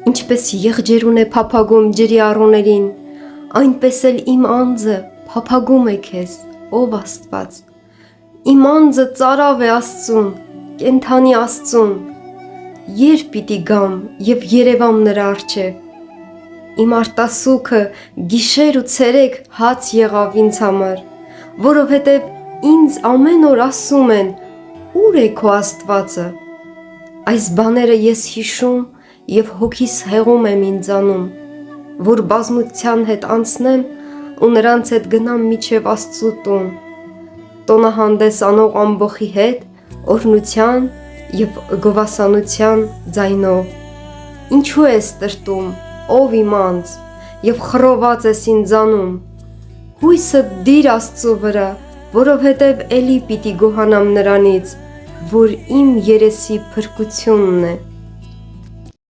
Ինչպես եղջերուն է փափագում ջրի առուներին, այնպես էլ իմ անձը փափագում է քեզ, ով Աստված։ Իմ անձը ծարավ է Աստծուն, կենդանի Աստծուն։ Երբ պիտի գամ եւ երևամ նրա առջև։ Իմ արտասուքը գիշեր ու ցերեկ հաց եղավ ինձ համար, որովհետև ինձ ամեն օր ասում են. «Ո՞ւր է քո Աստվածը»։ Այս բաները ես հիշում եւ հոգիս հեղում եմ ինձանում, որ բազմության հետ անցնեմ ու նրանց հետ գնամ մինչև Աստծու տուն, տոնահանդես անող ամբոխի հետ, օրհնության եւ գովասանության ձայնով։ Ինչու ես տրտում, ով իմ անձ, եւ խռոված ես ինձանում։ Հույսդ դիր Աստծու վրա, որովհետև էլի պիտի գոհանամ նրանից, որ իմ երեսի փրկությունն է։